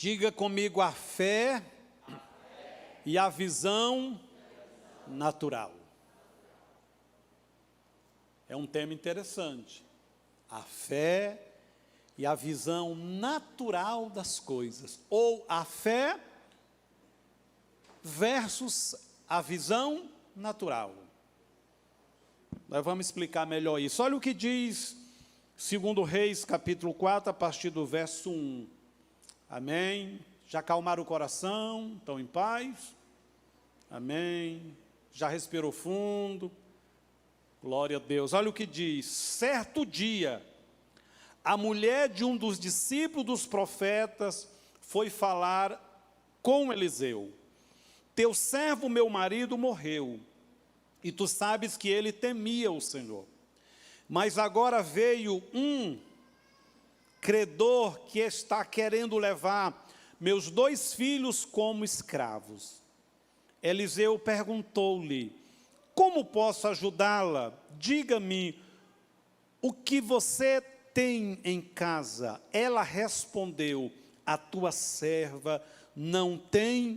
Diga comigo a fé e a visão natural. É um tema interessante. A fé e a visão natural das coisas. Ou a fé versus a visão natural. Nós vamos explicar melhor isso. Olha o que diz 2 Reis, capítulo 4, a partir do verso 1. Amém? Já acalmaram o coração? Estão em paz? Amém? Já respirou fundo? Glória a Deus. Olha o que diz. Certo dia, a mulher de um dos discípulos dos profetas foi falar com Eliseu. Teu servo, meu marido, morreu, e tu sabes que ele temia o Senhor. Mas agora veio um credor que está querendo levar meus 2 filhos como escravos. Eliseu perguntou-lhe: como posso ajudá-la? Diga-me o que você tem em casa. Ela respondeu: a tua serva não tem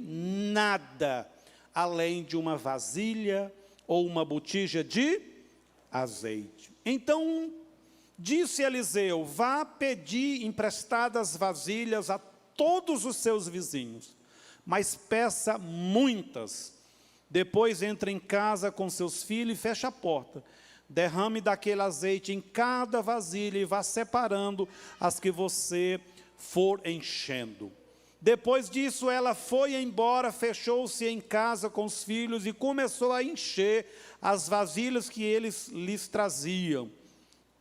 nada, além de uma vasilha ou uma botija de azeite. Então disse Eliseu: vá pedir emprestadas vasilhas a todos os seus vizinhos, mas peça muitas. Depois entre em casa com seus filhos e feche a porta. Derrame daquele azeite em cada vasilha e vá separando as que você for enchendo. Depois disso, ela foi embora, fechou-se em casa com os filhos e começou a encher as vasilhas que eles lhes traziam.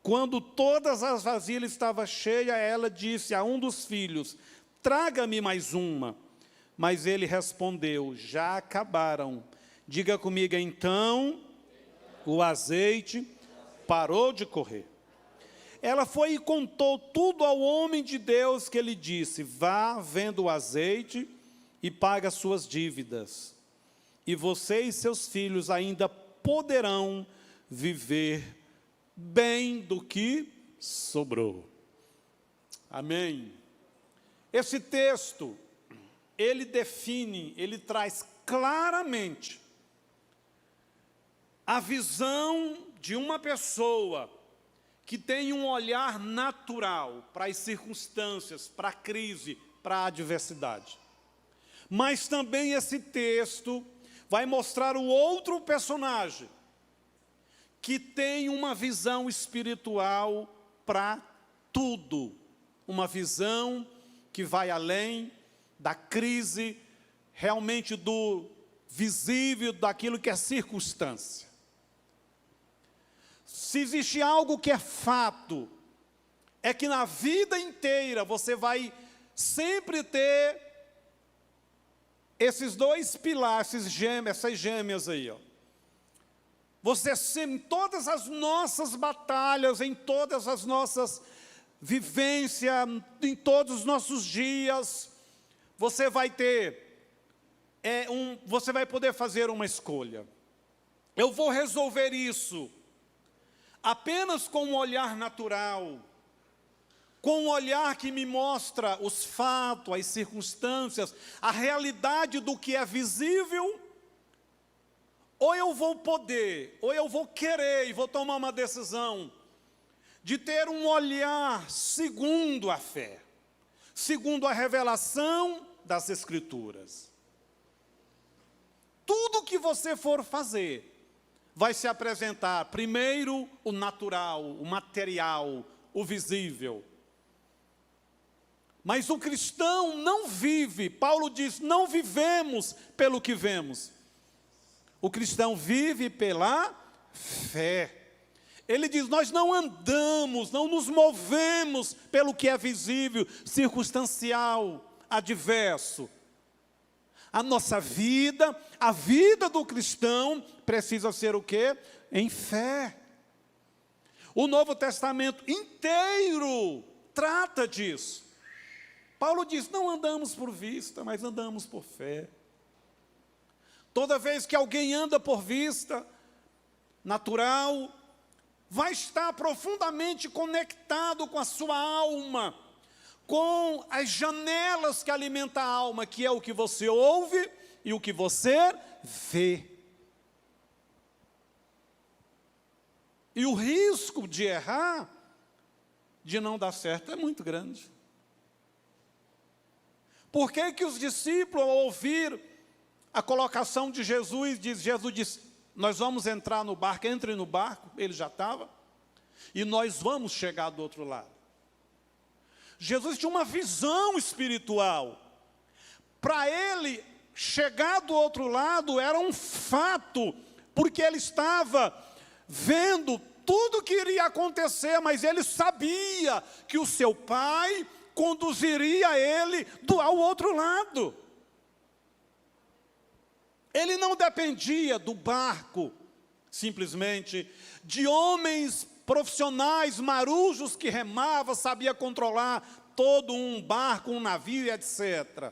Quando todas as vasilhas estavam cheias, ela disse a um dos filhos: traga-me mais uma. Mas ele respondeu: já acabaram. Diga comigo, então, o azeite parou de correr. Ela foi e contou tudo ao homem de Deus, que lhe disse: vá, venda o azeite e paga as suas dívidas, e você e seus filhos ainda poderão viver bem do que sobrou. Amém. Esse texto, ele define, ele traz claramente a visão de uma pessoa que tem um olhar natural para as circunstâncias, para a crise, para a adversidade. Mas também esse texto vai mostrar o outro personagem, que tem uma visão espiritual para tudo. Uma visão que vai além da crise, realmente do visível, daquilo que é circunstância. Se existe algo que é fato, é que na vida inteira você vai sempre ter esses 2 pilares, essas gêmeas aí, ó. Você sempre, em todas as nossas batalhas, em todas as nossas vivências, em todos os nossos dias, você vai ter, você vai poder fazer uma escolha. Eu vou resolver isso apenas com um olhar natural, com um olhar que me mostra os fatos, as circunstâncias, a realidade do que é visível, ou eu vou poder, ou eu vou querer e vou tomar uma decisão de ter um olhar segundo a fé, segundo a revelação das Escrituras. Tudo que você for fazer vai se apresentar primeiro o natural, o material, o visível. Mas o cristão não vive, Paulo diz, não vivemos pelo que vemos. O cristão vive pela fé. Ele diz, nós não andamos, não nos movemos pelo que é visível, circunstancial, adverso. A nossa vida, a vida do cristão precisa ser o quê? Em fé. O Novo Testamento inteiro trata disso. Paulo diz, não andamos por vista, mas andamos por fé. Toda vez que alguém anda por vista natural, vai estar profundamente conectado com a sua alma, com as janelas que alimentam a alma, que é o que você ouve e o que você vê. E o risco de errar, de não dar certo, é muito grande. Por que que os discípulos, ao ouvir a colocação de Jesus disse, nós vamos entrar no barco, entre no barco, ele já estava, e nós vamos chegar do outro lado. Jesus tinha uma visão espiritual. Para ele, chegar do outro lado era um fato, porque ele estava vendo tudo o que iria acontecer, mas ele sabia que o seu pai conduziria ele ao outro lado. Ele não dependia do barco, simplesmente, de homens profissionais, marujos que remavam, sabia controlar todo um barco, um navio, etc.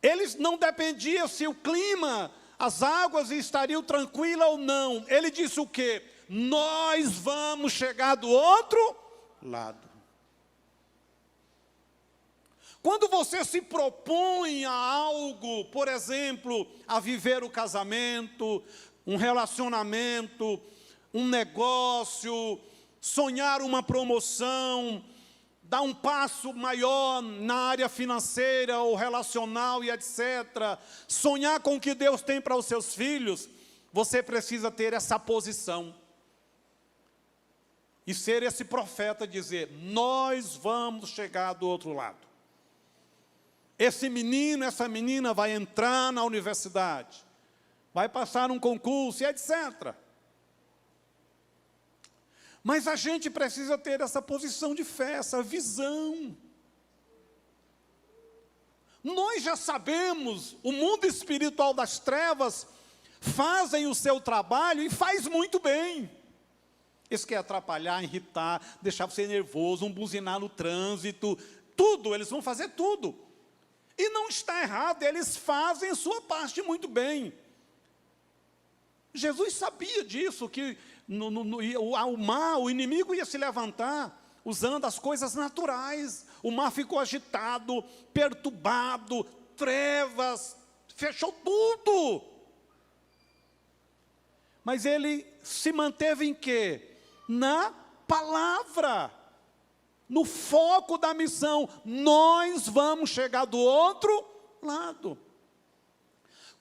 Eles não dependiam se o clima, as águas estariam tranquilas ou não. Ele disse o quê? Nós vamos chegar do outro lado. Quando você se propõe a algo, por exemplo, a viver o casamento, um relacionamento, um negócio, sonhar uma promoção, dar um passo maior na área financeira ou relacional e etc., sonhar com o que Deus tem para os seus filhos, você precisa ter essa posição. E ser esse profeta, dizer, nós vamos chegar do outro lado. Esse menino, essa menina vai entrar na universidade, vai passar um concurso e etc. Mas a gente precisa ter essa posição de fé, essa visão. Nós já sabemos, o mundo espiritual das trevas fazem o seu trabalho e faz muito bem. Eles querem atrapalhar, irritar, deixar você nervoso, buzinar no trânsito, tudo, eles vão fazer tudo. E não está errado, eles fazem a sua parte muito bem. Jesus sabia disso, que o mar, o inimigo ia se levantar usando as coisas naturais. O mar ficou agitado, perturbado, trevas, fechou tudo. Mas ele se manteve em quê? Na palavra. No foco da missão, nós vamos chegar do outro lado.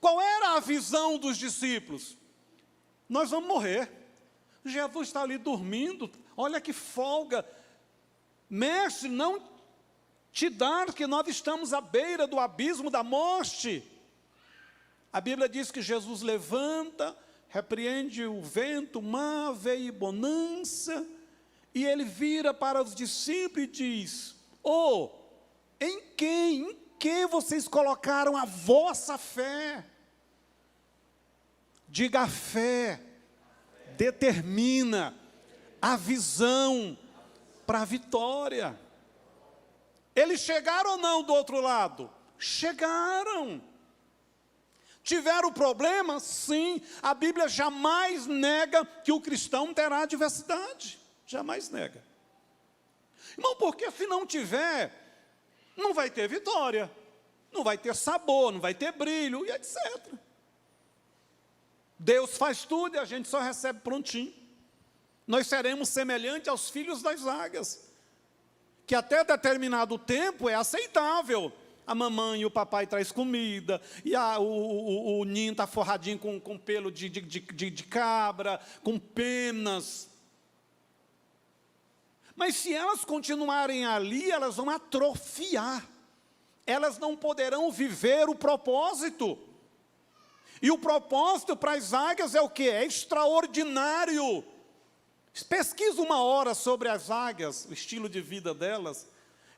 Qual era a visão dos discípulos? Nós vamos morrer. Jesus está ali dormindo, olha que folga. Mestre, não te dar que nós estamos à beira do abismo da morte. A Bíblia diz que Jesus levanta, repreende o vento, o mar, veio bonança. E ele vira para os discípulos e diz, em que vocês colocaram a vossa fé? Diga, a fé determina a visão para a vitória. Eles chegaram ou não do outro lado? Chegaram. Tiveram problema? Sim. A Bíblia jamais nega que o cristão terá adversidade. Jamais nega. Irmão, porque se não tiver, não vai ter vitória, não vai ter sabor, não vai ter brilho, e etc. Deus faz tudo e a gente só recebe prontinho. Nós seremos semelhantes aos filhos das águias, que até determinado tempo é aceitável. A mamãe e o papai traz comida, e o ninho está forradinho com pelo de cabra, com penas. Mas se elas continuarem ali, elas vão atrofiar. Elas não poderão viver o propósito. E o propósito para as águias é o quê? É extraordinário. Pesquisa uma hora sobre as águias, o estilo de vida delas.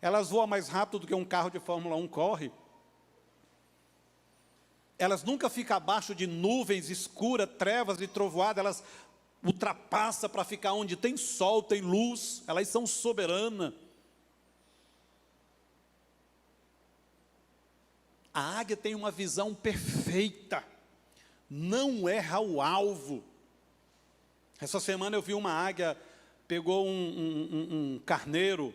Elas voam mais rápido do que um carro de Fórmula 1 corre. Elas nunca ficam abaixo de nuvens escuras, trevas e trovoadas. Elas ultrapassa para ficar onde tem sol, tem luz, elas são soberanas. A águia tem uma visão perfeita, não erra o alvo. Essa semana eu vi uma águia, pegou um carneiro,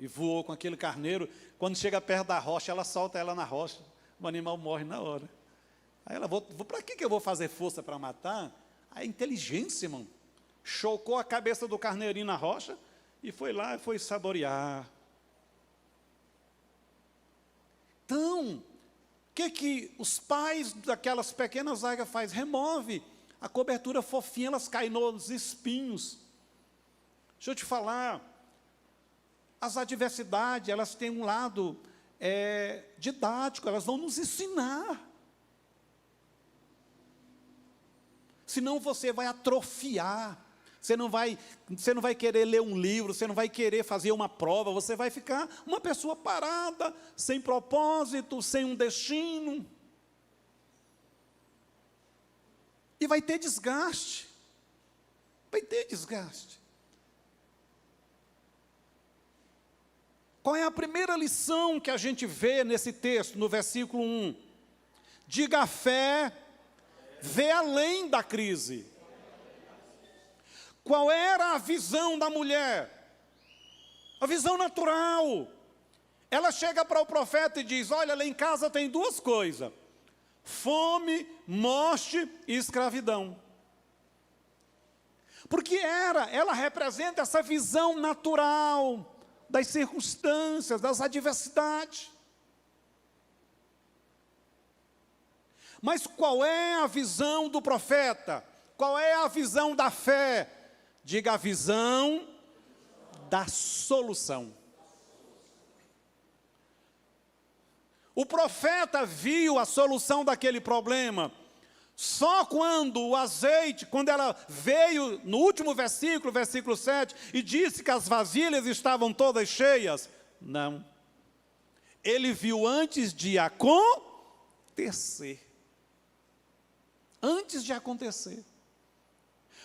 e voou com aquele carneiro. Quando chega perto da rocha, ela solta ela na rocha, o animal morre na hora. Aí ela, para que eu vou fazer força para matar? A inteligência, irmão, chocou a cabeça do carneirinho na rocha, e foi lá e foi saborear. Então, o que os pais daquelas pequenas águias fazem? Remove a cobertura fofinha, elas caem nos espinhos. Deixa eu te falar, as adversidades, elas têm um lado didático, elas vão nos ensinar. Senão você vai atrofiar, você não vai querer ler um livro, você não vai querer fazer uma prova, você vai ficar uma pessoa parada, sem propósito, sem um destino. E vai ter desgaste. Vai ter desgaste. Qual é a primeira lição que a gente vê nesse texto, no versículo 1? Diga a fé, vê além da crise. Qual era a visão da mulher? A visão natural. Ela chega para o profeta e diz, olha, lá em casa tem duas coisas: fome, morte e escravidão. Porque ela representa essa visão natural das circunstâncias, das adversidades. Mas qual é a visão do profeta? Qual é a visão da fé? Diga a visão da solução. O profeta viu a solução daquele problema só quando o azeite, quando ela veio no último versículo, versículo 7, e disse que as vasilhas estavam todas cheias. Não. Ele viu antes de acontecer. Antes de acontecer.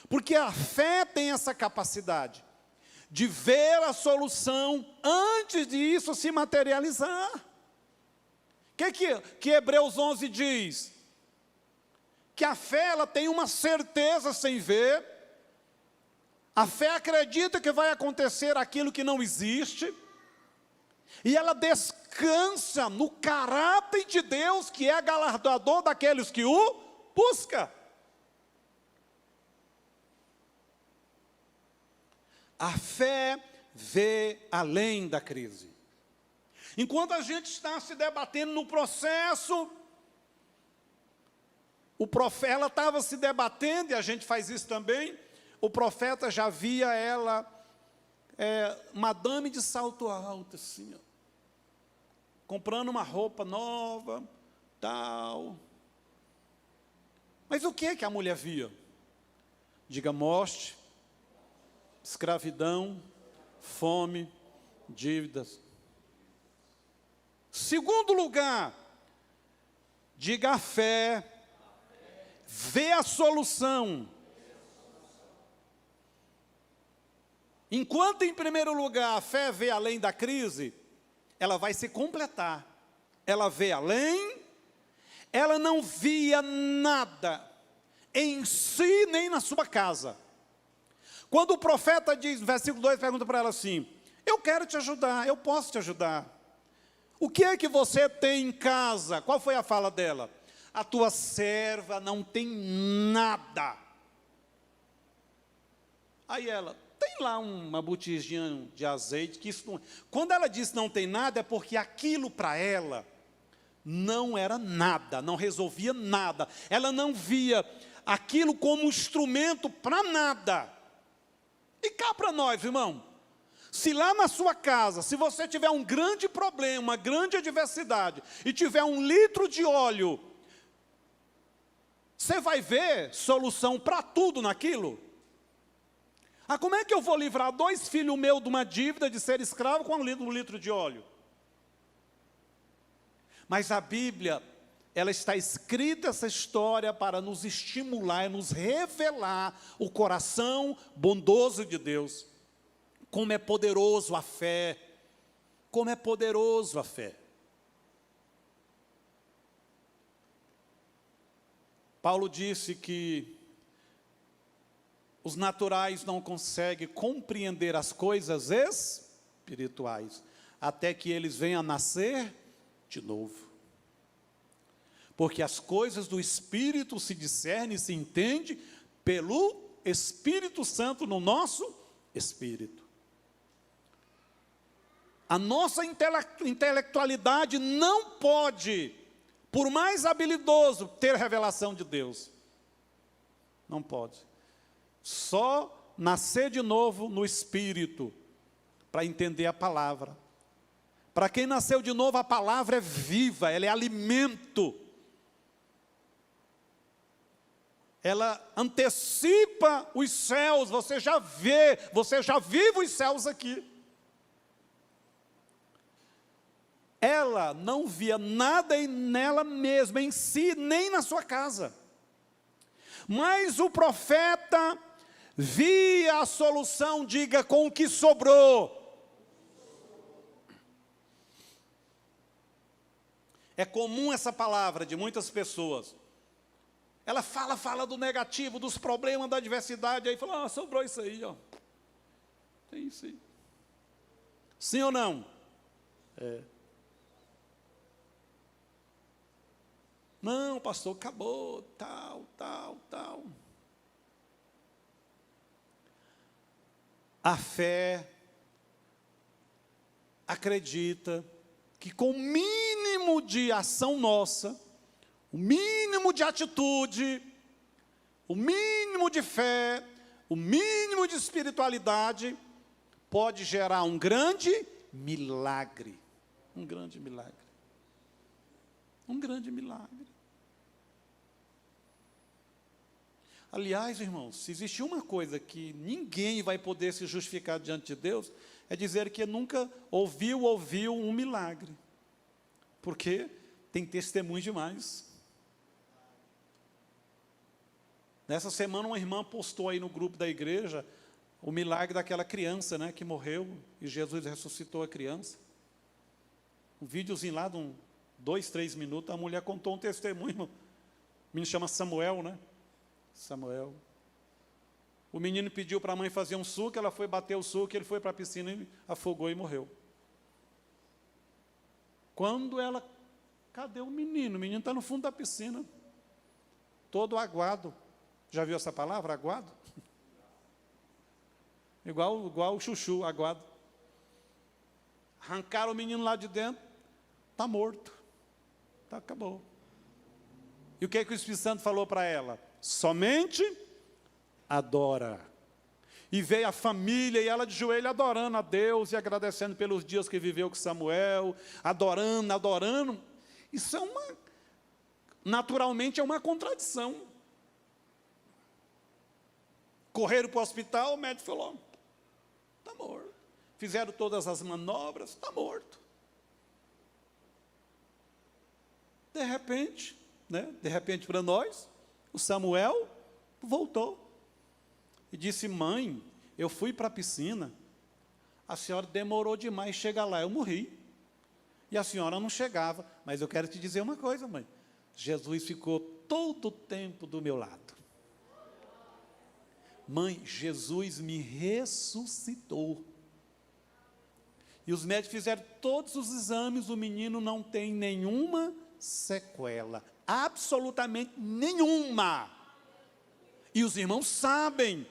Porque a fé tem essa capacidade de ver a solução antes de isso se materializar. O que Hebreus 11 diz? Que a fé, ela tem uma certeza sem ver. A fé acredita que vai acontecer aquilo que não existe. E ela descansa no caráter de Deus, que é galardoador daqueles que o busca. A fé vê além da crise. Enquanto a gente está se debatendo no processo, ela estava se debatendo, e a gente faz isso também, o profeta já via ela, madame de salto alto, assim, ó, comprando uma roupa nova, tal. Mas o que a mulher via? Diga morte, escravidão, fome, dívidas. Segundo lugar, diga a fé, vê a solução. Enquanto, em primeiro lugar, a fé vê além da crise, ela vai se completar. Ela vê além, ela não via nada em si nem na sua casa. Quando o profeta diz, no versículo 2, pergunta para ela assim, eu quero te ajudar, eu posso te ajudar. O que é que você tem em casa? Qual foi a fala dela? A tua serva não tem nada. Aí ela, tem lá uma botijinha de azeite, que isso não... Quando ela disse não tem nada, é porque aquilo para ela não era nada, não resolvia nada. Ela não via aquilo como instrumento para nada. E cá para nós, irmão, se lá na sua casa, se você tiver um grande problema, uma grande adversidade, e tiver 1 litro de óleo, você vai ver solução para tudo naquilo? Ah, como é que eu vou livrar 2 filhos meus de uma dívida de ser escravo com 1 litro de óleo? Mas a Bíblia, ela está escrita, essa história, para nos estimular, nos revelar o coração bondoso de Deus. Como é poderoso a fé. Como é poderoso a fé. Paulo disse que os naturais não conseguem compreender as coisas espirituais, até que eles venham a nascer de novo. Porque as coisas do Espírito se discernem e se entende pelo Espírito Santo no nosso espírito. A nossa intelectualidade não pode, por mais habilidoso, ter revelação de Deus. Não pode. Só nascer de novo no Espírito, para entender a palavra. Para quem nasceu de novo, a palavra é viva, ela é alimento. Ela antecipa os céus, você já vê, você já vive os céus aqui. Ela não via nada nela mesma, em si, nem na sua casa. Mas o profeta via a solução, diga, com o que sobrou. É comum essa palavra de muitas pessoas. Ela fala do negativo, dos problemas, da adversidade, aí fala, sobrou isso aí, ó. Tem isso aí. Sim ou não? É. Não, pastor, acabou, tal. A fé acredita que com o mínimo de ação nossa, o mínimo de atitude, o mínimo de fé, o mínimo de espiritualidade, pode gerar um grande milagre. Um grande milagre. Um grande milagre. Aliás, irmãos, se existe uma coisa que ninguém vai poder se justificar diante de Deus, é dizer que nunca ouviu um milagre. Porque tem testemunho demais. Nessa semana, uma irmã postou aí no grupo da igreja o milagre daquela criança, né, que morreu e Jesus ressuscitou a criança. Um videozinho lá de 2, 3 minutos, a mulher contou um testemunho. O menino chama Samuel, né? Samuel. O menino pediu para a mãe fazer um suco, ela foi bater o suco, ele foi para a piscina e afogou e morreu. Quando ela... Cadê o menino? O menino está no fundo da piscina, todo aguado. Já viu essa palavra, aguado? Igual o chuchu, aguado. Arrancaram o menino lá de dentro, está morto. Tá, acabou. E o que o Espírito Santo falou para ela? Somente adora. E veio a família e ela de joelho adorando a Deus e agradecendo pelos dias que viveu com Samuel, adorando. Isso naturalmente é uma contradição. Correram para o hospital, o médico falou, está morto. Fizeram todas as manobras, está morto. De repente para nós, o Samuel voltou. E disse, mãe, eu fui para a piscina, a senhora demorou demais chegar lá, eu morri. E a senhora não chegava. Mas eu quero te dizer uma coisa, mãe. Jesus ficou todo o tempo do meu lado. Mãe, Jesus me ressuscitou. E os médicos fizeram todos os exames, o menino não tem nenhuma sequela. Absolutamente nenhuma. E os irmãos sabem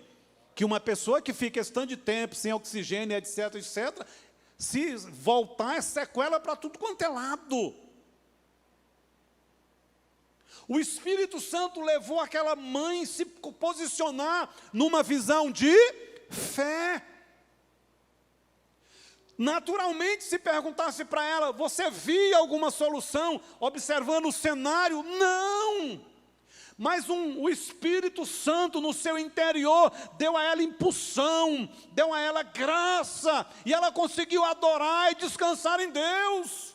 que uma pessoa que fica esse tanto de tempo sem oxigênio, etc., se voltar é sequela para tudo quanto é lado. O Espírito Santo levou aquela mãe a se posicionar numa visão de fé. Naturalmente, se perguntasse para ela, você via alguma solução observando o cenário? Não! Mas o Espírito Santo no seu interior deu a ela impulsão, deu a ela graça, e ela conseguiu adorar e descansar em Deus.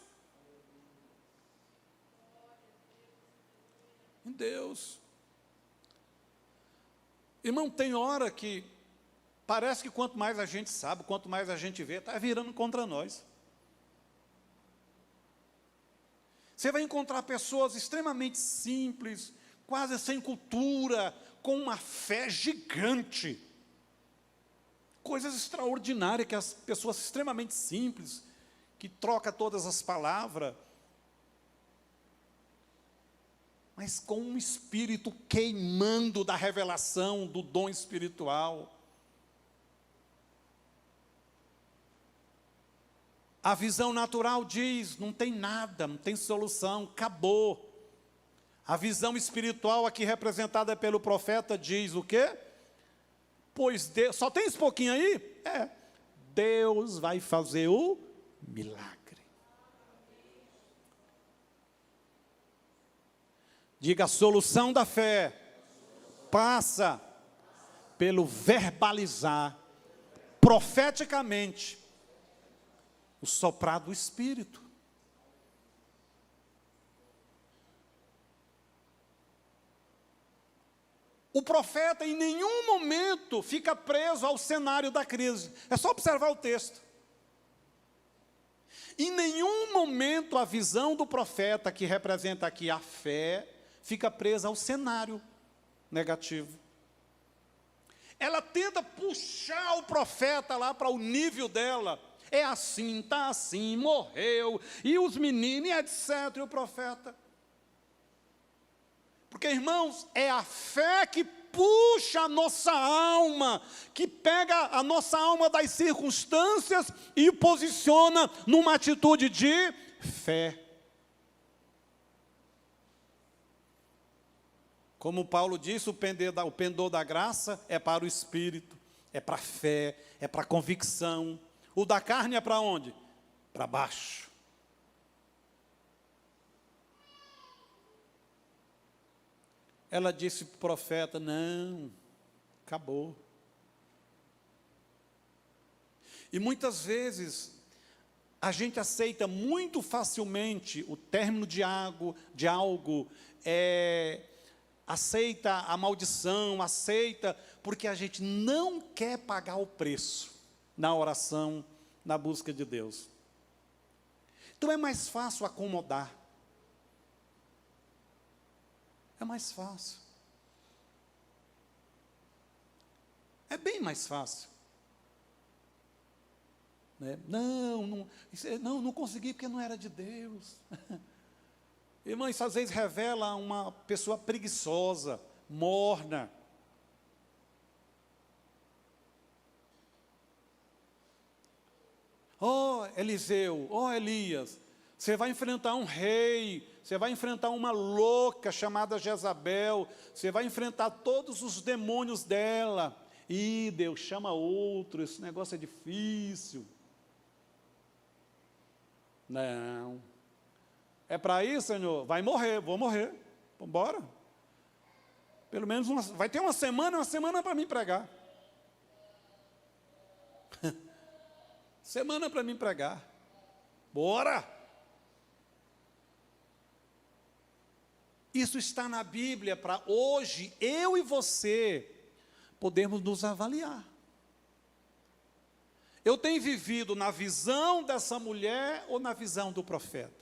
Em Deus. Irmão, tem hora que parece que quanto mais a gente sabe, quanto mais a gente vê, está virando contra nós. Você vai encontrar pessoas extremamente simples, quase sem cultura, com uma fé gigante. Coisas extraordinárias que as pessoas extremamente simples, que trocam todas as palavras, mas com um espírito queimando da revelação, do dom espiritual. A visão natural diz, não tem nada, não tem solução, acabou. A visão espiritual aqui representada pelo profeta diz o quê? Pois Deus, só tem esse pouquinho aí? Deus vai fazer o milagre. Diga, a solução da fé passa pelo verbalizar profeticamente o soprar do Espírito. O profeta em nenhum momento fica preso ao cenário da crise. É só observar o texto. Em nenhum momento a visão do profeta, que representa aqui a fé, fica presa ao cenário negativo. Ela tenta puxar o profeta lá para o nível dela. É assim, está assim, morreu, e os meninos, etc. E o profeta. Porque, irmãos, é a fé que puxa a nossa alma, que pega a nossa alma das circunstâncias e posiciona numa atitude de fé. Como Paulo disse, o pendor da graça é para o Espírito, é para a fé, é para a convicção. O da carne é para onde? Para baixo. Ela disse para o profeta, não, acabou. E muitas vezes, a gente aceita muito facilmente o término de algo, aceita a maldição, aceita, porque a gente não quer pagar o preço na oração, na busca de Deus. Então é mais fácil acomodar. É mais fácil. É bem mais fácil. Né? Não consegui porque não era de Deus. Irmão, isso às vezes revela uma pessoa preguiçosa, morna. Eliseu, Elias, você vai enfrentar um rei, você vai enfrentar uma louca chamada Jezabel, você vai enfrentar todos os demônios dela. E Deus chama outro, esse negócio é difícil. Não. É para isso, Senhor? Vai morrer, vou morrer. Vamos embora. Pelo menos vai ter uma semana para mim pregar. Semana para mim pregar. Bora! Isso está na Bíblia para hoje, eu e você, podermos nos avaliar. Eu tenho vivido na visão dessa mulher ou na visão do profeta?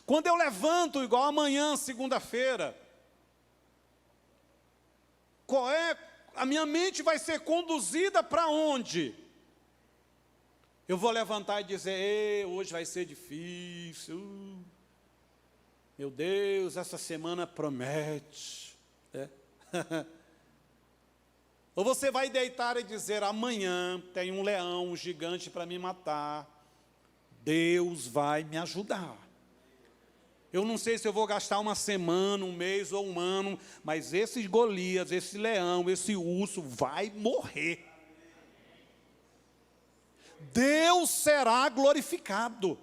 Quando eu levanto, igual amanhã, segunda-feira, a minha mente vai ser conduzida para onde? Eu vou levantar e dizer, hoje vai ser difícil, meu Deus, essa semana promete. Ou você vai deitar e dizer, amanhã tem um leão, um gigante para me matar, Deus vai me ajudar. Eu não sei se eu vou gastar uma semana, um mês ou um ano, mas esse Golias, esse leão, esse urso vai morrer. Deus será glorificado.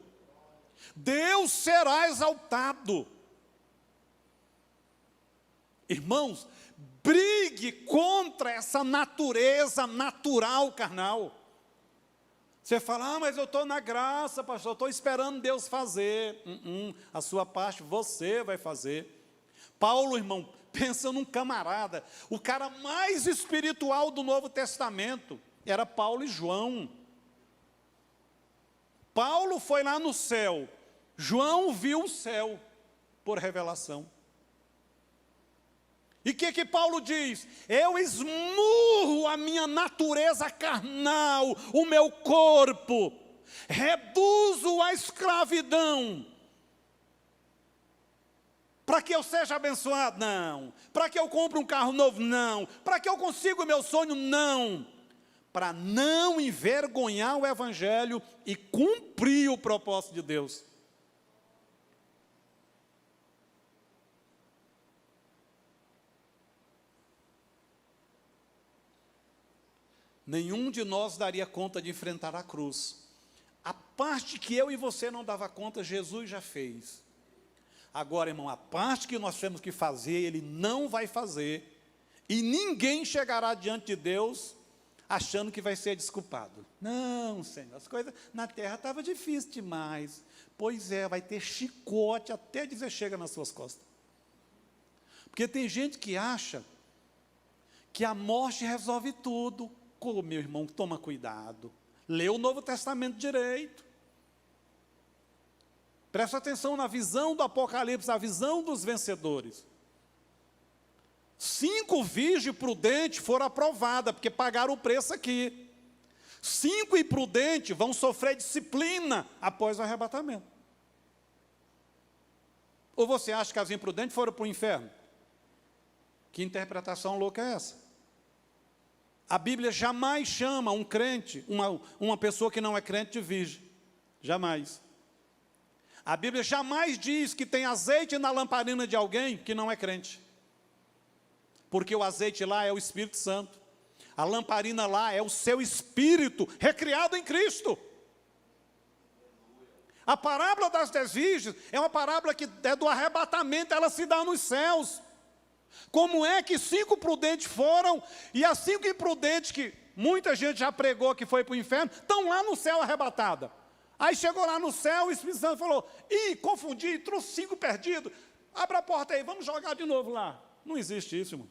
Deus será exaltado. Irmãos, brigue contra essa natureza natural carnal. Você fala, mas eu estou na graça, pastor, eu estou esperando Deus fazer. A sua parte você vai fazer. Paulo, irmão, pensa num camarada, o cara mais espiritual do Novo Testamento, era Paulo e João. Paulo foi lá no céu, João viu o céu por revelação. E o que Paulo diz? Eu esmurro a minha natureza carnal, o meu corpo, reduzo à escravidão. Para que eu seja abençoado? Não. Para que eu compre um carro novo? Não. Para que eu consiga o meu sonho? Não. Para não envergonhar o Evangelho e cumprir o propósito de Deus. Nenhum de nós daria conta de enfrentar a cruz. A parte que eu e você não dava conta, Jesus já fez. Agora, irmão, a parte que nós temos que fazer, Ele não vai fazer. E ninguém chegará diante de Deus achando que vai ser desculpado. Não, Senhor, as coisas na terra estavam difíceis demais. Pois é, vai ter chicote até dizer chega nas suas costas. Porque tem gente que acha que a morte resolve tudo. Meu irmão, toma cuidado. Lê o Novo Testamento direito. Presta atenção na visão do Apocalipse, a visão dos vencedores. 5 virgens prudentes foram aprovadas, porque pagaram o preço aqui. 5 imprudentes vão sofrer disciplina após o arrebatamento. Ou você acha que as imprudentes foram para o inferno? Que interpretação louca é essa? A Bíblia jamais chama um crente, uma pessoa que não é crente, de virgem. Jamais. A Bíblia jamais diz que tem azeite na lamparina de alguém que não é crente. Porque o azeite lá é o Espírito Santo. A lamparina lá é o seu espírito, recriado em Cristo. A parábola das 10 virgens é uma parábola que é do arrebatamento, ela se dá nos céus. Como é que 5 prudentes foram, e as 5 imprudentes, que muita gente já pregou que foi para o inferno, estão lá no céu arrebatada. Aí chegou lá no céu, o Espírito Santo falou, confundi, trouxe 5 perdidos, abra a porta aí, vamos jogar de novo lá. Não existe isso, irmão.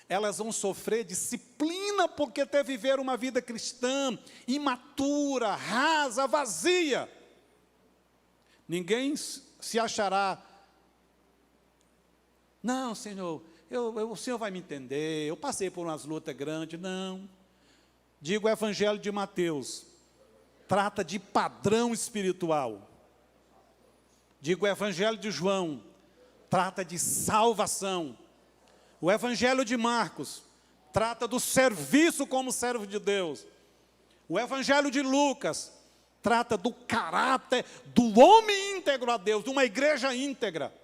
Elas vão sofrer disciplina porque viver uma vida cristã, imatura, rasa, vazia. Ninguém se achará, não, Senhor, o Senhor vai me entender, eu passei por umas lutas grandes. Não. Digo o Evangelho de Mateus, trata de padrão espiritual. Digo o Evangelho de João, trata de salvação. O Evangelho de Marcos trata do serviço como servo de Deus. O Evangelho de Lucas trata do caráter do homem íntegro a Deus, de uma igreja íntegra.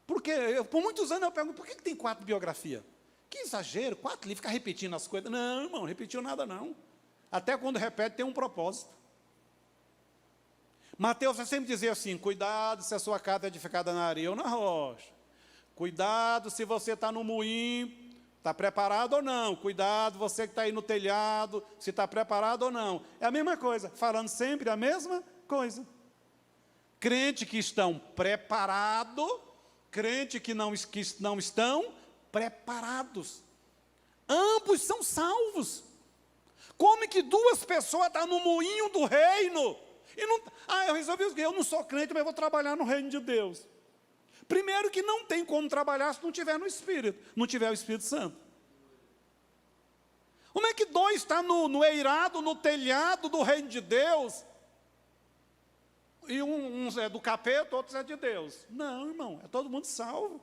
Porque por muitos anos eu pergunto, por que tem 4 biografias? Que exagero, 4 livros, ficar repetindo as coisas. Não, irmão, não repetiu nada não. Até quando repete tem um propósito. Mateus vai sempre dizer assim, cuidado se a sua casa é edificada na areia ou na rocha. Cuidado se você está no moinho, está preparado ou não. Cuidado você que está aí no telhado, se está preparado ou não. É a mesma coisa, falando sempre a mesma coisa. Crente que estão preparados, crente que não estão preparados. Ambos são salvos. Como que 2 pessoas estão no moinho do reino? E não, eu resolvi, eu não sou crente, mas vou trabalhar no reino de Deus. Primeiro que não tem como trabalhar se não tiver no Espírito, não tiver o Espírito Santo. Como é que 2 estão no eirado, no telhado do reino de Deus, e uns é do capeta, outros é de Deus? Não, irmão, é todo mundo salvo.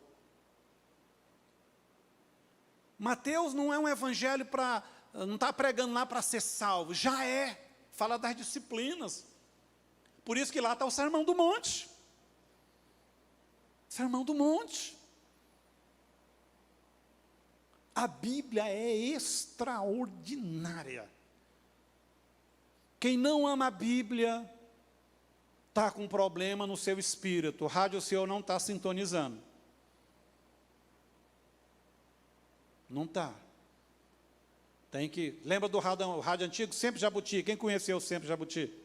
Mateus não é um evangelho para, não está pregando lá para ser salvo, já é, fala das disciplinas. Por isso que lá está o Sermão do Monte. Sermão do Monte. A Bíblia é extraordinária. Quem não ama a Bíblia está com problema no seu espírito. O rádio seu não está sintonizando. Não está. Tem que... Lembra do rádio antigo? Sempre Jabuti. Quem conheceu Sempre Jabuti?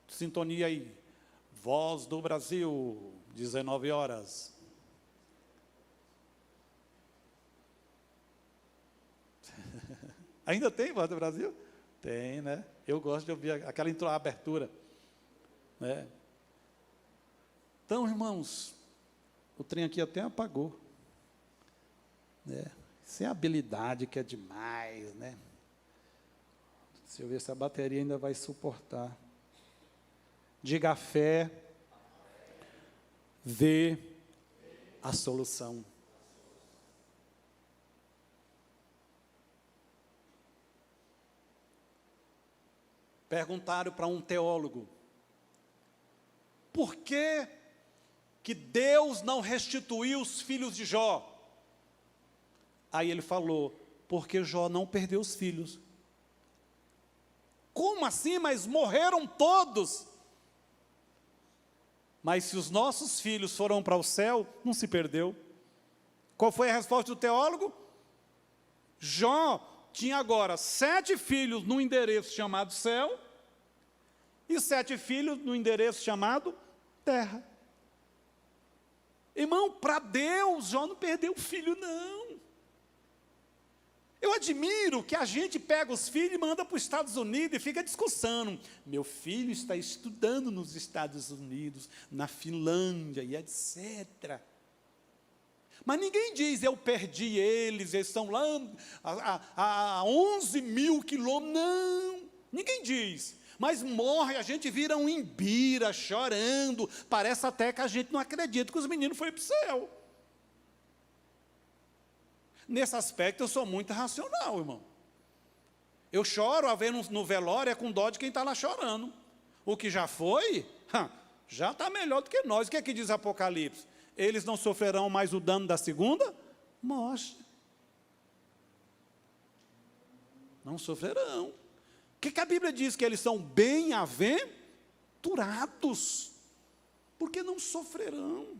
Sintonia aí. Voz do Brasil, 19 horas. Ainda tem Voz do Brasil? Tem, né? Eu gosto de ouvir aquela abertura, né? Então, irmãos, o trem aqui até apagou, né? Isso é habilidade que é demais, né? Deixa eu ver se a bateria ainda vai suportar. Diga: a fé vê a solução. Perguntaram para um teólogo: por que Deus não restituiu os filhos de Jó? Aí ele falou: porque Jó não perdeu os filhos. Como assim? Mas morreram todos. Mas se os nossos filhos foram para o céu, não se perdeu. Qual foi a resposta do teólogo? Jó tinha agora 7 filhos no endereço chamado céu e 7 filhos no endereço chamado terra. Irmão, para Deus, Jó não perdeu filho, não. Eu admiro que a gente pega os filhos e manda para os Estados Unidos e fica discussando. Meu filho está estudando nos Estados Unidos, na Finlândia e etc. Mas ninguém diz: eu perdi eles estão lá a 11 mil quilômetros. Não, ninguém diz. Mas morre, a gente vira um imbira, chorando. Parece até que a gente não acredita que os meninos foram para o céu. Nesse aspecto eu sou muito racional, irmão. Eu choro a ver no velório, é com dó de quem está lá chorando. O que já foi, já está melhor do que nós. O que é que diz Apocalipse? Eles não sofrerão mais o dano da segunda morte. Não sofrerão. O que a Bíblia diz? Que eles são bem-aventurados, porque não sofrerão.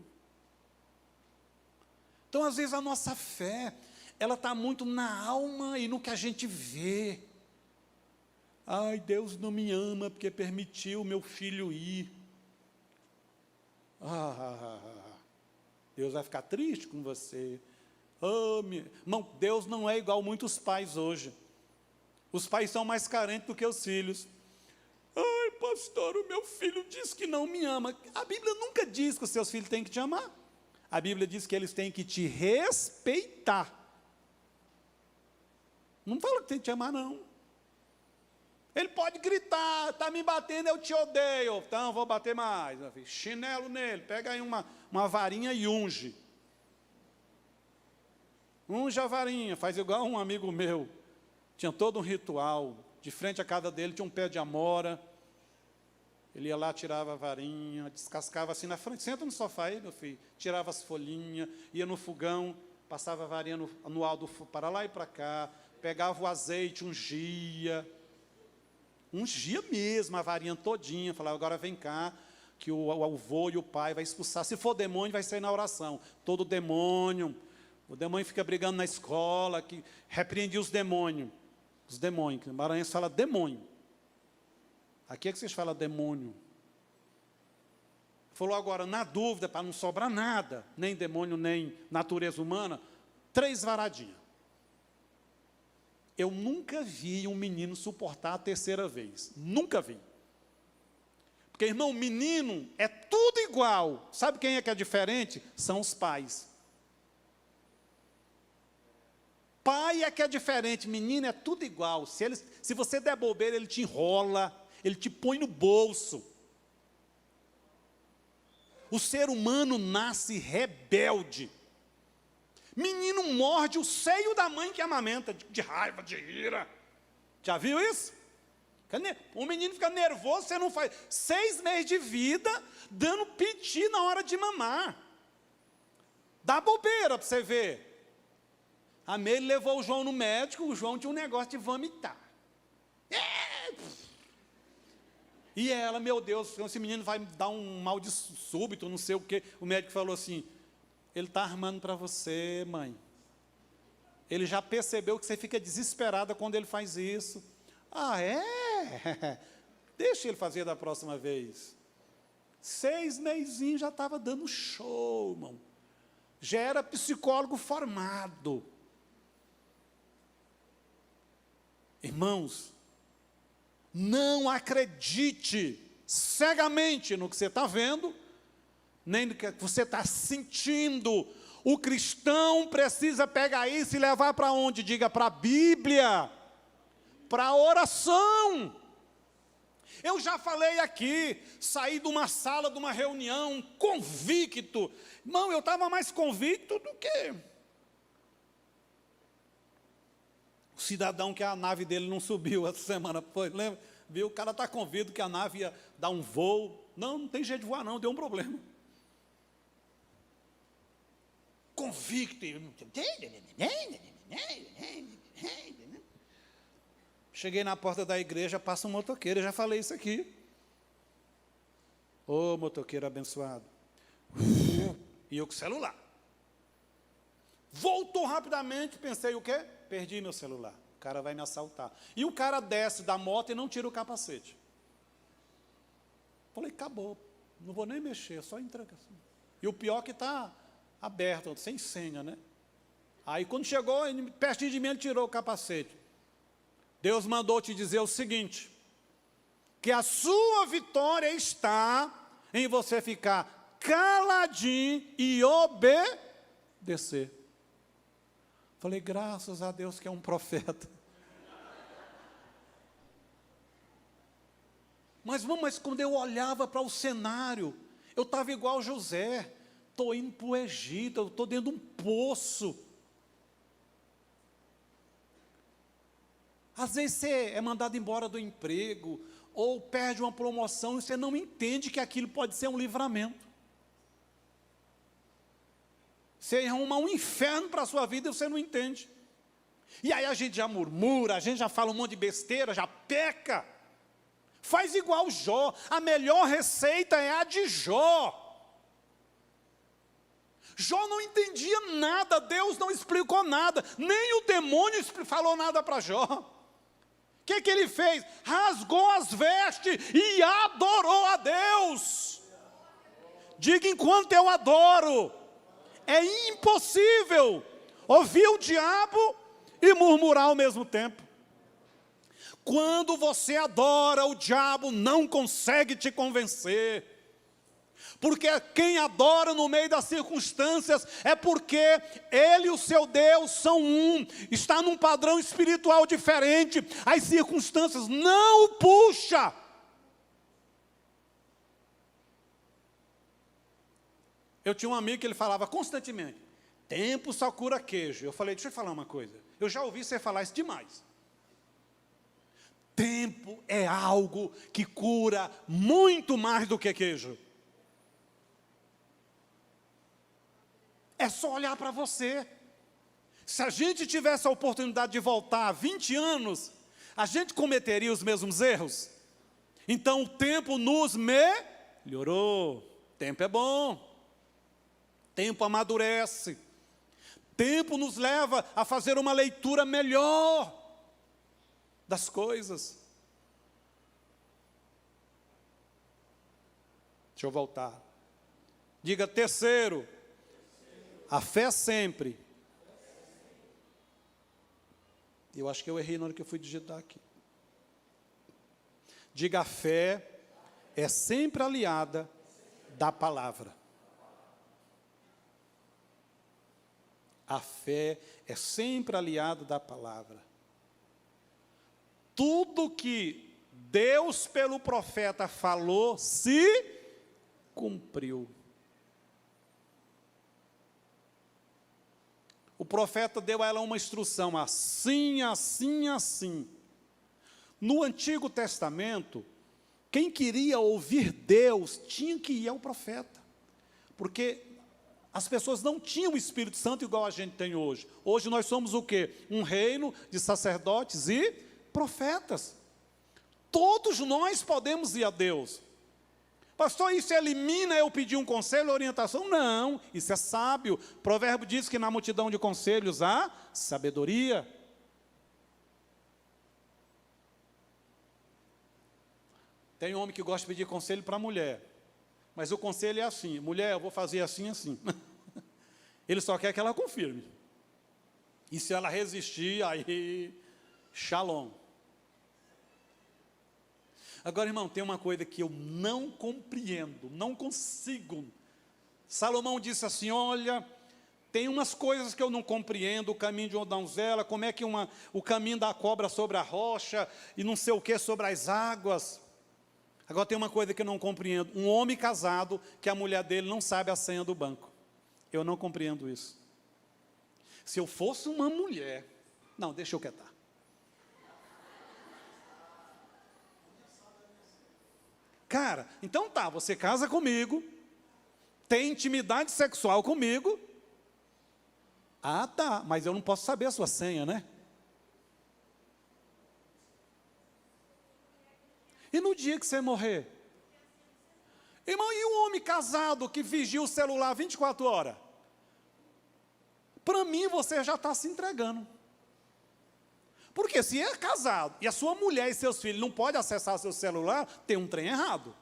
Então, às vezes, a nossa fé, ela está muito na alma e no que a gente vê. Ai, Deus não me ama porque permitiu meu filho ir. Deus vai ficar triste com você. Irmão, Deus não é igual muitos pais hoje. Os pais são mais carentes do que os filhos. Ai, pastor, o meu filho diz que não me ama. A Bíblia nunca diz que os seus filhos têm que te amar. A Bíblia diz que eles têm que te respeitar. Não fala que tem que te amar, não. Ele pode gritar: está me batendo, eu te odeio. Então, vou bater mais. Chinelo nele, pega aí uma varinha e unge. Unge a varinha, faz igual um amigo meu. Tinha todo um ritual. De frente à casa dele tinha um pé de amora. Ele ia lá, tirava a varinha, descascava assim na frente. Senta no sofá aí, meu filho. Tirava as folhinhas, ia no fogão, passava a varinha no alto para lá e para cá. Pegava o azeite, ungia mesmo a varinha todinha. Falava: agora vem cá, que o avô e o pai vai expulsar. Se for demônio, vai sair na oração. Todo demônio. O demônio fica brigando na escola, que repreendia os demônios. Os demônios, que no Maranhão se fala demônio. Aqui é que vocês falam demônio. Falou agora, na dúvida, para não sobrar nada, nem demônio, nem natureza humana, 3 varadinhas. Eu nunca vi um menino suportar a 3ª vez. Nunca vi. Porque, irmão, menino é tudo igual. Sabe quem é que é diferente? São os pais. Pai é que é diferente, menino é tudo igual. Se você der bobeira, ele te enrola, ele te põe no bolso. O ser humano nasce rebelde. Menino morde o seio da mãe que amamenta, de raiva, de ira. Já viu isso? O menino fica nervoso, você não faz. 6 meses de vida, dando piti na hora de mamar. Dá bobeira para você ver. A Meire levou o João no médico, o João tinha um negócio de vomitar. E ela, meu Deus, esse menino vai dar um mal de súbito, não sei o quê. O médico falou assim: ele está armando para você, mãe. Ele já percebeu que você fica desesperada quando ele faz isso. Ah, é? Deixa ele fazer da próxima vez. 6 mesinhos já estava dando show, irmão. Já era psicólogo formado. Irmãos, Não acredite cegamente no que você está vendo, nem no que você está sentindo. O cristão precisa pegar isso e levar para onde? Diga, para a Bíblia, para a oração. Eu já falei aqui, saí de uma sala, de uma reunião, convicto. Irmão, eu estava mais convicto do que o cidadão que a nave dele não subiu essa semana. Foi, lembra? Viu? O cara está convicto que a nave ia dar um voo. Não tem jeito de voar não, deu um problema. Convicto. Cheguei na porta da igreja, passa um motoqueiro, eu já falei isso aqui. Ô, motoqueiro abençoado. E eu com o celular. Voltou rapidamente, pensei o quê? Perdi meu celular. O cara vai me assaltar. E o cara desce da moto e não tira o capacete. Falei, acabou. Não vou nem mexer, só entrega assim. E o pior que está aberto, sem senha, né? Aí quando chegou, pertinho de mim, ele tirou o capacete. Deus mandou te dizer o seguinte, que a sua vitória está em você ficar caladinho e obedecer. Falei, graças a Deus que é um profeta. Mas quando eu olhava para o cenário, eu estava igual José, estou indo para o Egito, eu estou dentro de um poço. Às vezes você é mandado embora do emprego, ou perde uma promoção, e você não entende que aquilo pode ser um livramento. Você arruma um inferno para a sua vida e você não entende. E aí a gente já murmura, a gente já fala um monte de besteira, já peca. Faz igual Jó, a melhor receita é a de Jó. Jó não entendia nada, Deus não explicou nada, nem o demônio falou nada para Jó. O que ele fez? Rasgou as vestes e adorou a Deus. Diga, enquanto eu adoro, é impossível ouvir o diabo e murmurar ao mesmo tempo. Quando você adora, o diabo não consegue te convencer. Porque quem adora no meio das circunstâncias é porque ele e o seu Deus são um, está num padrão espiritual diferente, as circunstâncias não o puxam. Eu tinha um amigo que ele falava constantemente, tempo só cura queijo. Eu falei, deixa eu falar uma coisa, eu já ouvi você falar isso demais. Tempo é algo que cura muito mais do que queijo. É só olhar para você. Se a gente tivesse a oportunidade de voltar 20 anos, a gente cometeria os mesmos erros? Então o tempo nos melhorou. Tempo é bom. Tempo amadurece. Tempo nos leva a fazer uma leitura melhor das coisas. Deixa eu voltar. Diga, terceiro. A fé sempre. Eu acho que eu errei na hora que eu fui digitar aqui. Diga, a fé é sempre aliada da palavra. A fé é sempre aliada da palavra. Tudo que Deus pelo profeta falou, se cumpriu. O profeta deu a ela uma instrução, assim, assim, assim. No Antigo Testamento, quem queria ouvir Deus tinha que ir ao profeta. Porque as pessoas não tinham o Espírito Santo igual a gente tem hoje. Hoje nós somos o quê? Um reino de sacerdotes e profetas. Todos nós podemos ir a Deus. Pastor, isso elimina eu pedir um conselho, orientação? Não, isso é sábio. O provérbio diz que na multidão de conselhos há sabedoria. Tem homem que gosta de pedir conselho para a mulher, mas o conselho é assim, mulher, eu vou fazer assim, assim. Ele só quer que ela confirme. E se ela resistir, aí, shalom. Agora, irmão, tem uma coisa que eu não compreendo, não consigo. Salomão disse assim, olha, tem umas coisas que eu não compreendo, o caminho de uma donzela, como é que o caminho da cobra sobre a rocha, e não sei o que sobre as águas. Agora tem uma coisa que eu não compreendo, um homem casado, que a mulher dele não sabe a senha do banco. Eu não compreendo isso. Se eu fosse uma mulher, não, deixa eu quietar. Cara, então tá, você casa comigo, tem intimidade sexual comigo. Ah, tá, mas eu não posso saber a sua senha, né? E no dia que você morrer? Irmão, e o homem casado que vigia o celular 24 horas? Para mim, você já está se entregando. Porque se é casado e a sua mulher e seus filhos não podem acessar seu celular, tem um trem errado.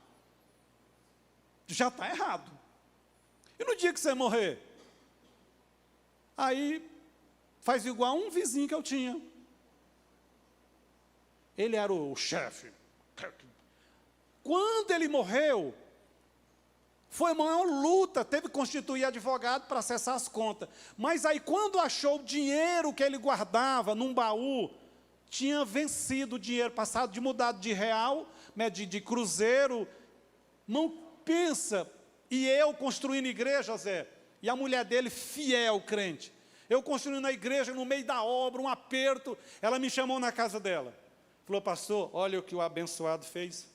Já está errado. E no dia que você morrer? Aí, faz igual um vizinho que eu tinha. Ele era o chefe. Quando ele morreu, foi a maior luta, teve que constituir advogado para acessar as contas. Mas aí, quando achou o dinheiro que ele guardava num baú, tinha vencido o dinheiro, passado de mudado de real, né, de cruzeiro. Não pensa, e eu construindo igreja, Zé, e a mulher dele fiel, crente. Eu construindo a igreja no meio da obra, um aperto, ela me chamou na casa dela. Falou, pastor, olha o que o abençoado fez.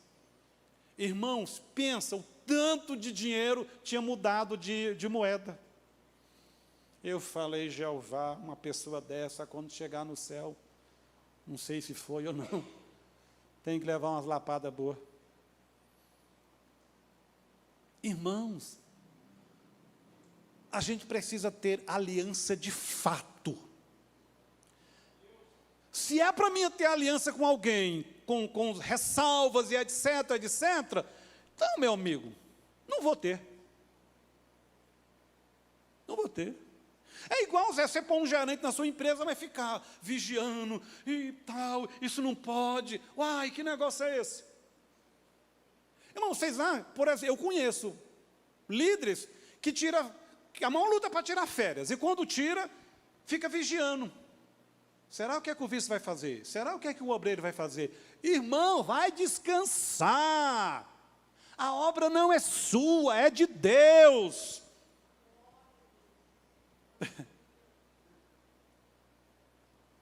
Irmãos, pensa, o tanto de dinheiro tinha mudado de moeda. Eu falei, Jeová, uma pessoa dessa, quando chegar no céu, não sei se foi ou não, tem que levar umas lapadas boas. Irmãos, a gente precisa ter aliança de fato. Se é para mim ter aliança com alguém, com ressalvas e etc, etc, então, meu amigo, não vou ter. Não vou ter. É igual, Zé, você pôr um gerente na sua empresa, vai ficar vigiando e tal, isso não pode. Uai, que negócio é esse? Irmão, vocês lá, por exemplo, eu conheço líderes que a maior luta para tirar férias, e quando tira, fica vigiando. Será o que é que o vice vai fazer? Será o que é que o obreiro vai fazer? Irmão, vai descansar. A obra não é sua, é de Deus.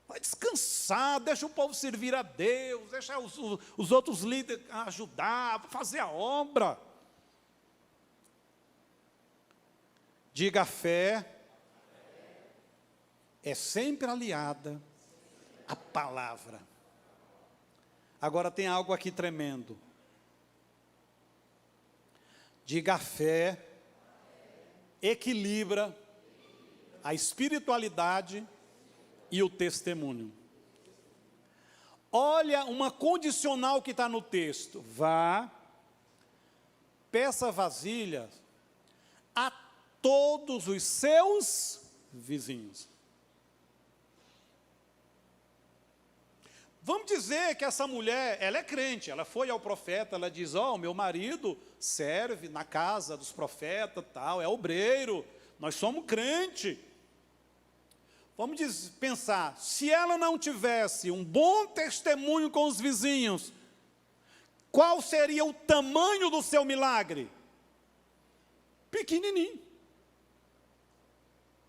Vai descansar, deixa o povo servir a Deus, deixa os outros líderes ajudar, fazer a obra. Diga, a fé é sempre aliada à palavra. Agora tem algo aqui tremendo. Diga, a fé equilibra a espiritualidade e o testemunho. Olha uma condicional que está no texto. Vá, peça vasilhas a todos os seus vizinhos. Vamos dizer que essa mulher, ela é crente, ela foi ao profeta, ela diz, ó, meu marido serve na casa dos profetas, tal, é obreiro, nós somos crente. Vamos pensar, se ela não tivesse um bom testemunho com os vizinhos, qual seria o tamanho do seu milagre? Pequenininho.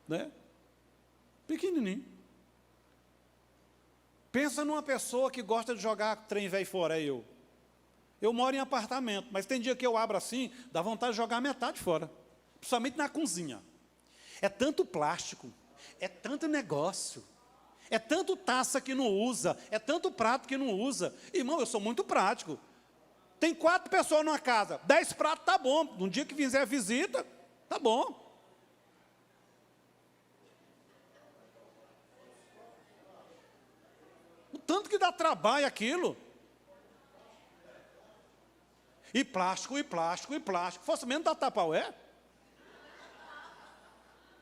Né? Pequenininho. Pensa numa pessoa que gosta de jogar trem velho fora, é eu. Eu moro em apartamento, mas tem dia que eu abro assim, dá vontade de jogar metade fora. Principalmente na cozinha. É tanto plástico, é tanto negócio, é tanto taça que não usa, é tanto prato que não usa. Irmão, eu sou muito prático. Tem 4 pessoas numa casa, 10 pratos tá bom. No dia que fizer visita, tá bom. O tanto que dá trabalho aquilo. E plástico, e plástico, e plástico. Fosse menos da Tupperware.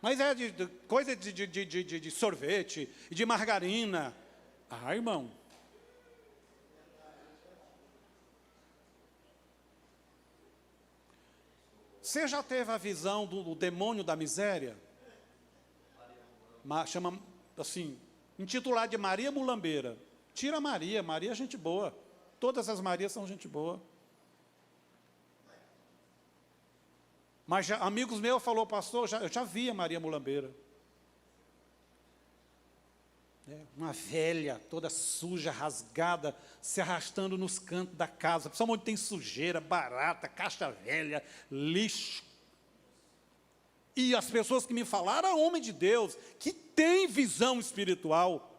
Mas é coisa de sorvete, de margarina. Ah, irmão. Você já teve a visão do demônio da miséria? Chama, assim, intitulado de Maria Mulambeira. Tira Maria, Maria é gente boa. Todas as Marias são gente boa. Mas amigos meus falaram, pastor, eu já vi a Maria Mulambeira. Uma velha, toda suja, rasgada, se arrastando nos cantos da casa, principalmente onde tem sujeira, barata, caixa velha, lixo. E as pessoas que me falaram, é homem de Deus, que tem visão espiritual.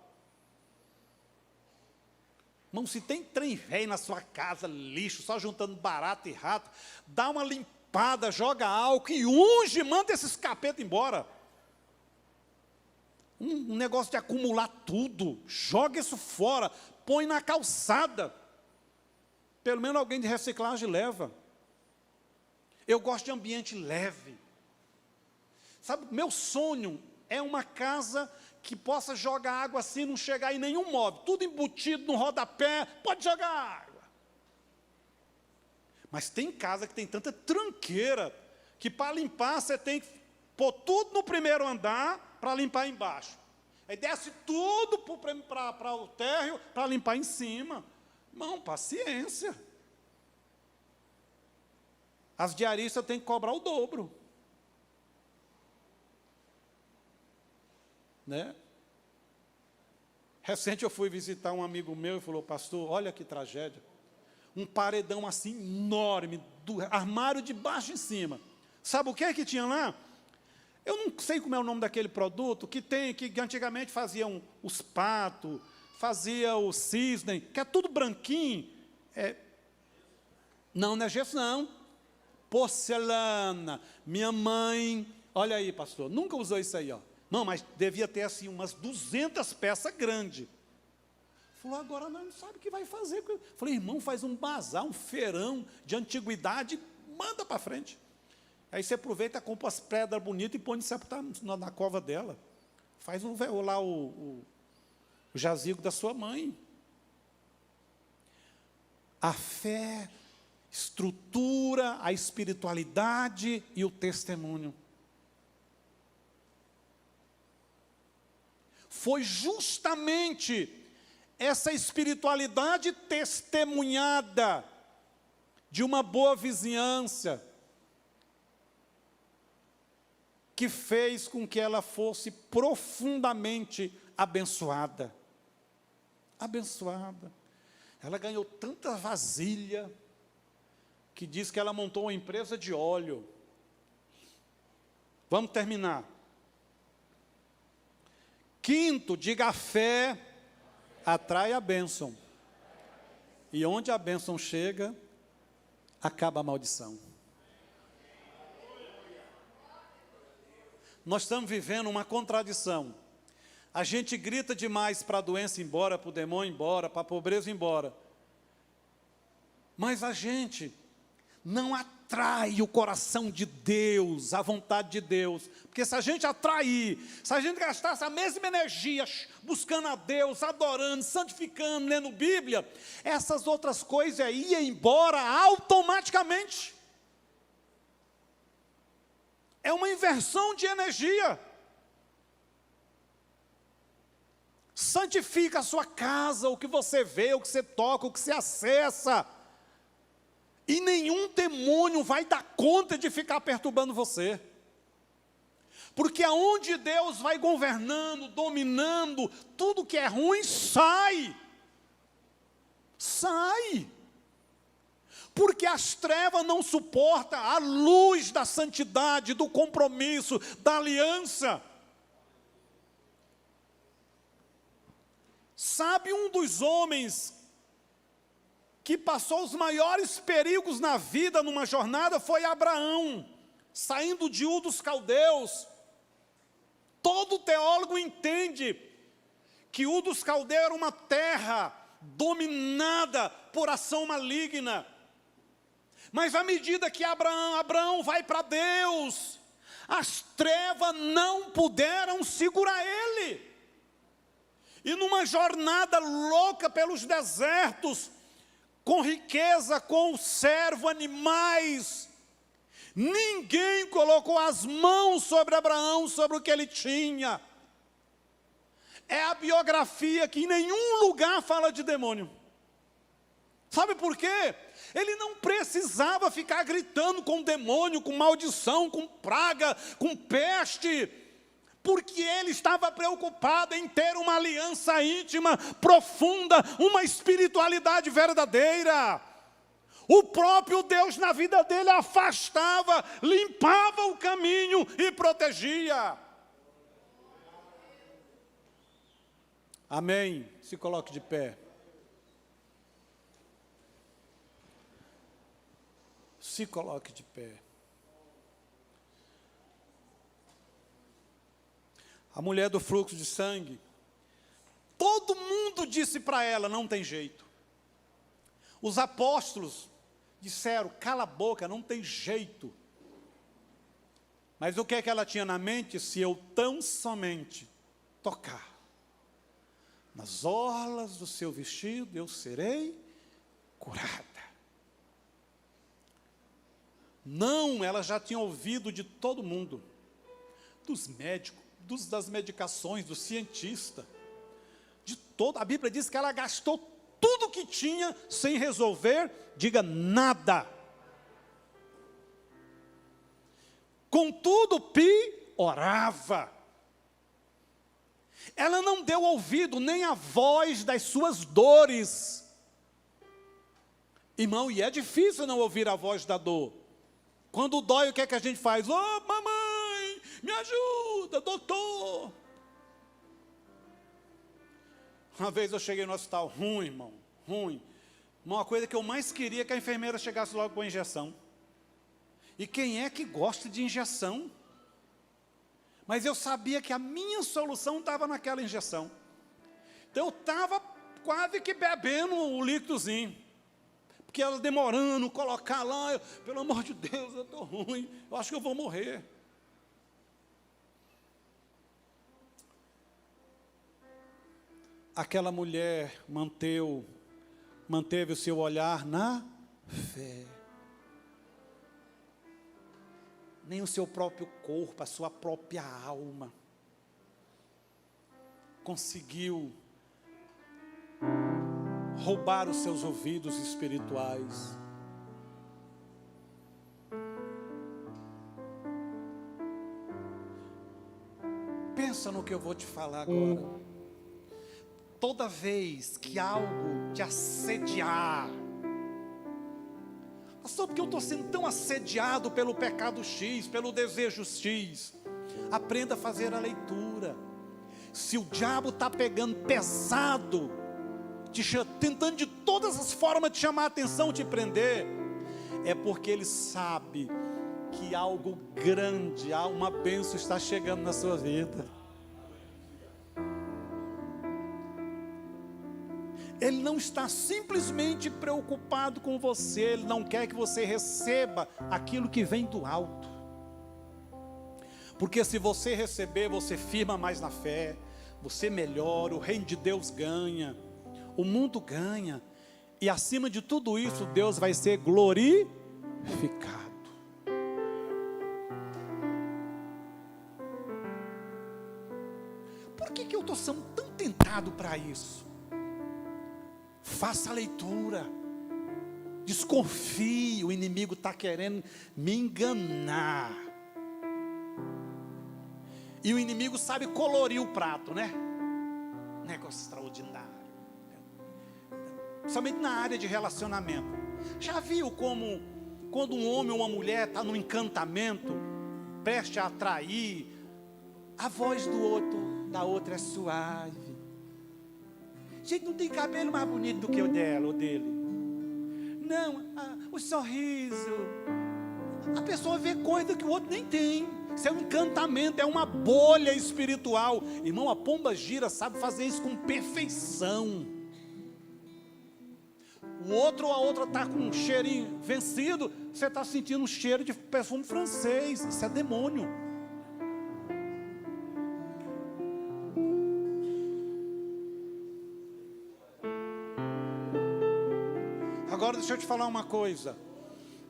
Irmão, se tem trem velho na sua casa, lixo, só juntando barata e rato, dá uma limpada, joga álcool e unge, manda esses capetas embora. Um negócio de acumular tudo, joga isso fora, põe na calçada. Pelo menos alguém de reciclagem leva. Eu gosto de ambiente leve. Sabe, meu sonho é uma casa que possa jogar água assim, não chegar em nenhum móvel, tudo embutido no rodapé, pode jogar água. Mas tem casa que tem tanta tranqueira, que para limpar você tem que pôr tudo no primeiro andar, para limpar embaixo. Aí desce tudo para o térreo, para limpar em cima. Irmão, paciência. As diaristas têm que cobrar o dobro. Né? Recente eu fui visitar um amigo meu e falou, pastor, olha que tragédia. Um paredão assim enorme, do armário de baixo em cima. Sabe o que é que tinha lá? Eu não sei como é o nome daquele produto que antigamente faziam os patos, fazia o cisne, que é tudo branquinho. Não é gesso, não. Porcelana. Minha mãe, olha aí, pastor, nunca usou isso aí, ó. Não, mas devia ter assim umas 200 peças grandes. Falou, agora nós não sabe o que vai fazer. Falei, irmão, faz um bazar, um feirão de antiguidade, manda para frente. Aí você aproveita, compra as pedras bonitas e põe de sepultar na cova dela. Faz lá o jazigo da sua mãe. A fé, estrutura, a espiritualidade e o testemunho. Foi justamente essa espiritualidade testemunhada de uma boa vizinhança que fez com que ela fosse profundamente abençoada. Abençoada. Ela ganhou tanta vasilha, que diz que ela montou uma empresa de óleo. Vamos terminar. Quinto, diga, a fé atrai a bênção. E onde a bênção chega, acaba a maldição. Nós estamos vivendo uma contradição. A gente grita demais para a doença ir embora, para o demônio ir embora, para a pobreza ir embora. Mas a gente não atrai o coração de Deus, a vontade de Deus. Porque se a gente atrair, se a gente gastasse a mesma energia buscando a Deus, adorando, santificando, lendo Bíblia, essas outras coisas iam embora automaticamente. É uma inversão de energia. Santifica a sua casa, o que você vê, o que você toca, o que você acessa. E nenhum demônio vai dar conta de ficar perturbando você. Porque aonde Deus vai governando, dominando, tudo que é ruim sai. Sai. Porque as trevas não suportam a luz da santidade, do compromisso, da aliança. Sabe, um dos homens que passou os maiores perigos na vida, numa jornada, foi Abraão, saindo de Ur dos Caldeus. Todo teólogo entende que Ur dos Caldeus era uma terra dominada por ação maligna. Mas à medida que Abraão vai para Deus, as trevas não puderam segurar ele. E numa jornada louca pelos desertos, com riqueza, com servo, animais, Ninguém colocou as mãos sobre Abraão, sobre o que ele tinha. É a biografia que em nenhum lugar fala de demônio. Sabe por quê? Ele não precisava ficar gritando com demônio, com maldição, com praga, com peste, porque ele estava preocupado em ter uma aliança íntima, profunda, uma espiritualidade verdadeira. O próprio Deus na vida dele afastava, limpava o caminho e protegia. Amém. Se coloque de pé. Se coloque de pé. A mulher do fluxo de sangue, todo mundo disse para ela, não tem jeito. Os apóstolos disseram, cala a boca, não tem jeito. Mas o que é que ela tinha na mente? Se eu tão somente tocar nas orlas do seu vestido, eu serei curada. Não, ela já tinha ouvido de todo mundo, dos médicos, das medicações, do cientista, de todo. A Bíblia diz que ela gastou tudo que tinha sem resolver, diga nada. Contudo, orava. Ela não deu ouvido nem à voz das suas dores. Irmão, e é difícil não ouvir a voz da dor. Quando dói, o que é que a gente faz? Ô, mamãe, me ajuda, doutor. Uma vez eu cheguei no hospital, ruim, irmão, ruim. Uma coisa que eu mais queria é que a enfermeira chegasse logo com a injeção. E quem é que gosta de injeção? Mas eu sabia que a minha solução estava naquela injeção. Então eu estava quase que bebendo o líquidozinho. Porque ela demorando, colocar lá, pelo amor de Deus, eu estou ruim, eu acho que eu vou morrer. Aquela mulher manteve o seu olhar na fé. Nem o seu próprio corpo, a sua própria alma conseguiu roubar os seus ouvidos espirituais. Pensa no que eu vou te falar agora. Toda vez que algo te assediar, só porque eu estou sendo tão assediado pelo pecado X, pelo desejo X, aprenda a fazer a leitura. Se o diabo está pegando pesado, tentando de todas as formas te chamar a atenção, te prender, é porque ele sabe que algo grande, uma bênção está chegando na sua vida. Ele não está simplesmente preocupado com você, ele não quer que você receba aquilo que vem do alto. Porque se você receber, você firma mais na fé, você melhora, o reino de Deus ganha, o mundo ganha, e acima de tudo isso, Deus vai ser glorificado. Por que eu estou sendo tão tentado para isso? Faça a leitura, desconfie, o inimigo está querendo me enganar. E o inimigo sabe colorir o prato, né? Negócio extraordinário. Principalmente na área de relacionamento. Já viu como, quando um homem ou uma mulher está num encantamento, preste a atrair, a voz da outra é suave. Gente, não tem cabelo mais bonito do que o dela ou dele. Não, o sorriso. A pessoa vê coisa que o outro nem tem. Isso é um encantamento, é uma bolha espiritual. Irmão, a pomba gira sabe fazer isso com perfeição. O outro ou a outra está com um cheirinho vencido, você está sentindo um cheiro de perfume francês. Isso é demônio. Agora deixa eu te falar uma coisa.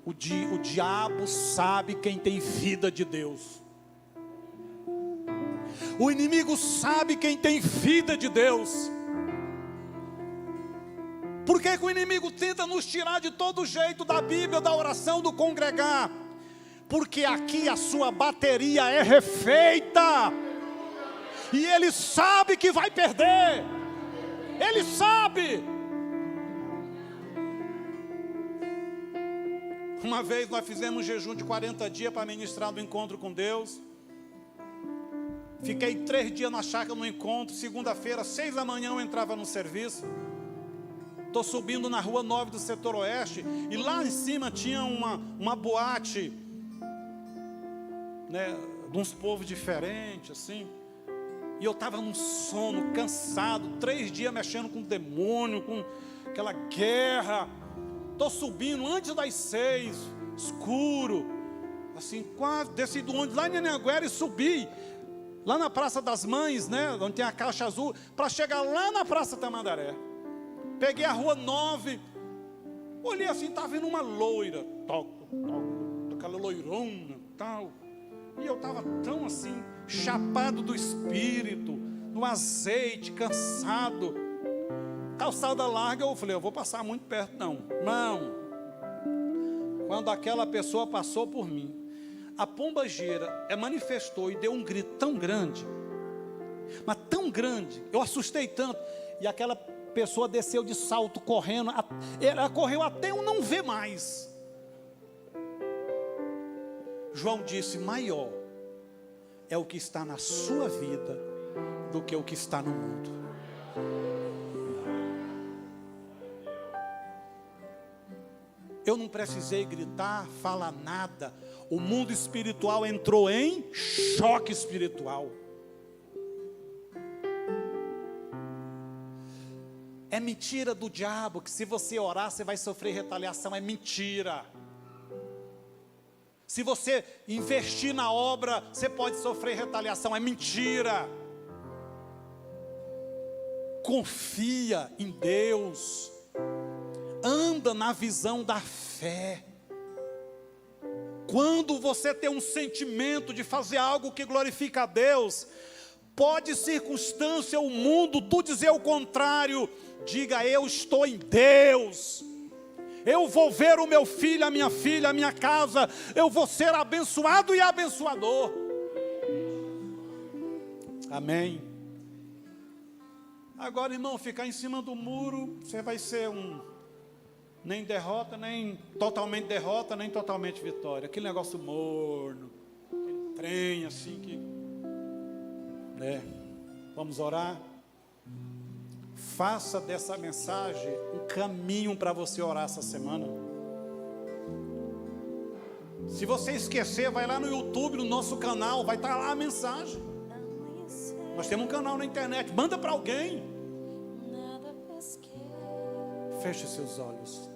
O diabo sabe quem tem vida de Deus. O inimigo sabe quem tem vida de Deus. Por que que o inimigo tenta nos tirar de todo jeito da Bíblia, da oração, do congregar? Porque aqui a sua bateria é refeita. E ele sabe que vai perder. Ele sabe. Uma vez nós fizemos um jejum de 40 dias para ministrar no encontro com Deus. Fiquei 3 dias na chácara no encontro. Segunda-feira, 6 da manhã eu entrava no serviço. Estou subindo na rua 9 do setor oeste. E lá em cima tinha uma boate, né, de uns povos diferentes assim. E eu estava num sono, cansado, 3 dias mexendo com o demônio, com aquela guerra. Estou subindo antes das 6, escuro, assim, quase desci do ônibus lá em Anhanguera e subi lá na Praça das Mães, né, onde tem a caixa azul, para chegar lá na Praça Tamandaré. Peguei a rua 9, olhei assim, estava vindo uma loira, aquela loirona, tal. E eu estava tão assim, chapado do espírito, no azeite, cansado. Calçada larga, eu falei, eu vou passar muito perto não. Não. Quando aquela pessoa passou por mim, a pombagira manifestou e deu um grito tão grande, mas tão grande, eu assustei tanto. E aquela pessoa desceu de salto correndo, ela correu até eu não ver mais. João disse, maior é o que está na sua vida do que o que está no mundo. Eu não precisei gritar, falar nada. O mundo espiritual entrou em choque espiritual. É mentira do diabo que se você orar você vai sofrer retaliação. É mentira. Se você investir na obra você pode sofrer retaliação. É mentira. Confia em Deus. Anda na visão da fé. Quando você tem um sentimento de fazer algo que glorifica a Deus, pode circunstância, o mundo, tu dizer o contrário, diga, eu estou em Deus, eu vou ver o meu filho, a minha filha, a minha casa, eu vou ser abençoado e abençoador. Amém. Agora, irmão, ficar em cima do muro, você vai ser nem derrota, nem totalmente derrota, nem totalmente vitória. Aquele negócio morno, aquele trem assim que... Vamos orar? Faça dessa mensagem um caminho para você orar essa semana. Se você esquecer, vai lá no YouTube, no nosso canal, vai estar lá a mensagem. Nós temos um canal na internet, manda para alguém. Feche seus olhos.